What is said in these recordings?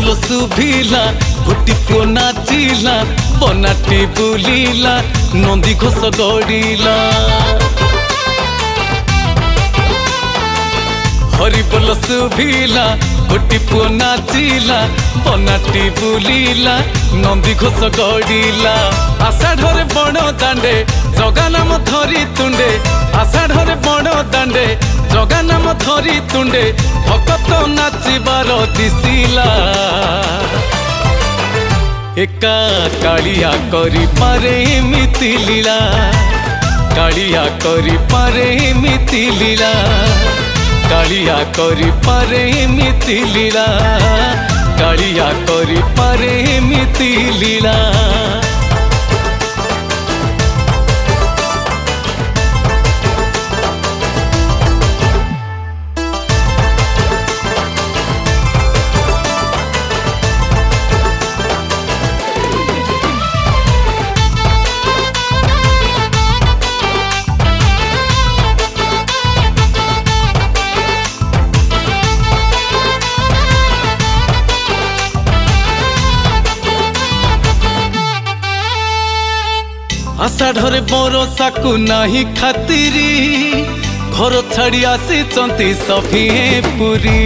बोल सुभिला गोटी पुओ नाचिला बनाटी बुलिला नंदी घोष गड़िला हरि बोल सुभिला गोटी पुओ नाचिला बनाटी बुलिला नंदी घोष गड़िला आषाढ़ बण दांडे जगा नाम धरी तुंडे आषाढ़ बण दांडे जगा नाम धरी तुंडे भगत नाचिबार दिसिला एका कालिया करी पारे एमिति लीला कालिया करी पारे एमिति लीला कालिया करी पारे एमिति लीला कालिया करी पारे एमिति लीला आषाढ़ बरसा को नाही खातिरी घर छाड़ी आसी सफिए पुरी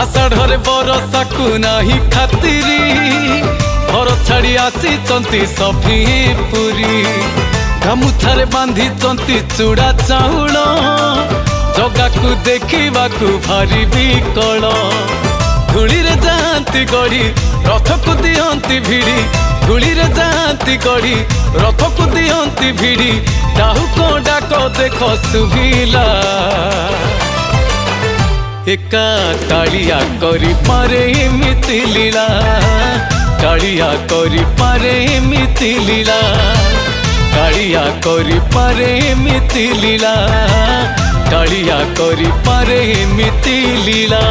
आषाढ़ बरसा को नाही खातिरी घर छाड़ी आसी सफिए पुरी गामुछारे बांधी चूड़ा चाउल जगा को देखा भारी विकल धूली रे जाती गड़ी रथ को दिहंती भिड़ी धूली रे जाती गड़ी रथ को दिहंती भिड़ी डाहु को डाक देख सुभिला एका कालिया करी पारे एमिति लीला कालिया करी पारे एमिति लीला कालिया करी पारे एमिति लीला कालिया करी पारे एमिति लीला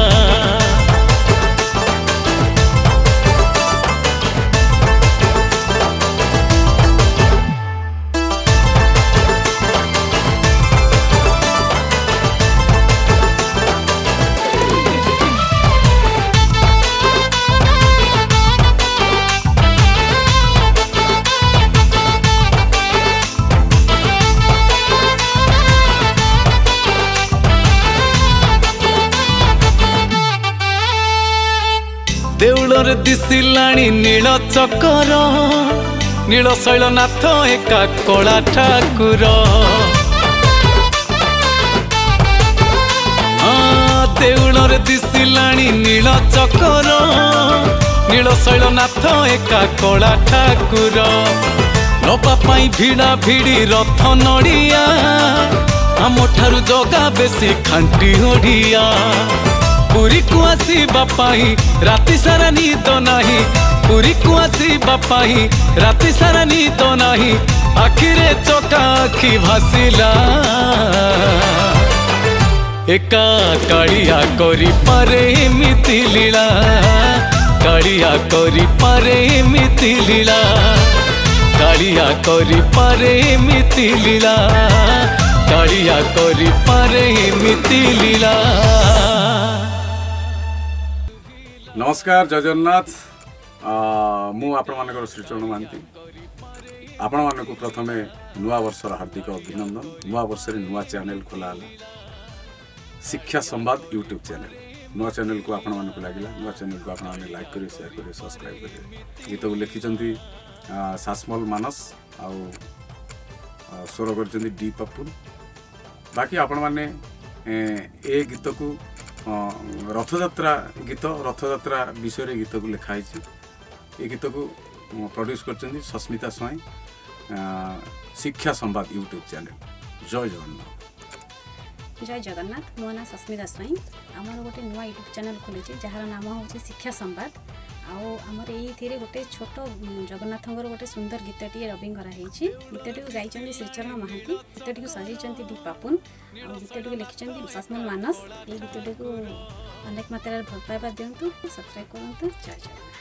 देउलर दिसिलाणी नील चकर नील शैलनाथ एका कला ठाकुर देउलर दिसिलाणी नील चकर नील शैलनाथ एका कला ठाकुर नबा पाई भिड़ा भिड़ी रथ नड़िया आम ठारू जगा बेसी खांटी ओडिया पुरी को आसीबा पाई राति सारा नींद नाही पुरी को आसीबा पाई राति सारा नींद नाही आखिरे चका आखि भासिला एका कालिया करी पारे एमिति लीला कालिया करी पारे एमिति लीला कालिया करी पारे एमिति लीला कालिया करी पारे एमिति लीला। नमस्कार जय जगन्नाथ मु आपण मानकर श्रीचरण महांती आपण मानक प्रथमे नुआ वर्षर हार्दिक अभिनंदन नुआ वर्ष नुआ चैनल खोला शिक्षा संवाद यूट्यूब चैनल नुआ चैनल को आपण मानक लगिला नुआ चैनल को आपण माने लाइक करिए शेयर करिए सब्सक्राइब करिए गीत को लिखिचंती सासमल मानस आउ स्वर करचंती डी पप्पू बाकी आपण माने ए गीत को रथयात्रा रथयात्रा विषय गीत को लिखाई ये गीत को प्रोड्यूस कर सस्मिता स्वाई शिक्षा संवाद यूट्यूब चैनल जय जगन्नाथ। जय जगन्नाथ मो ना सस्मिता स्वाई आमर गोटे नुआ यूट्यूब चैनल खोली जार नाम हूँ शिक्षा संवाद आमर ये गोटे छोट जगन्नाथ गोटे सुंदर गीतटी रबिंग कराई गीतटी को गाई श्रीचरण महांती गीतटी को सजाई डी पापुन आ गीतटी को लिखिं सासमल मानस ये गीतटी को अनेक मात्रा भल पाइबा दिंतु सब्सक्राइब करूँ। जय जगन्नाथ।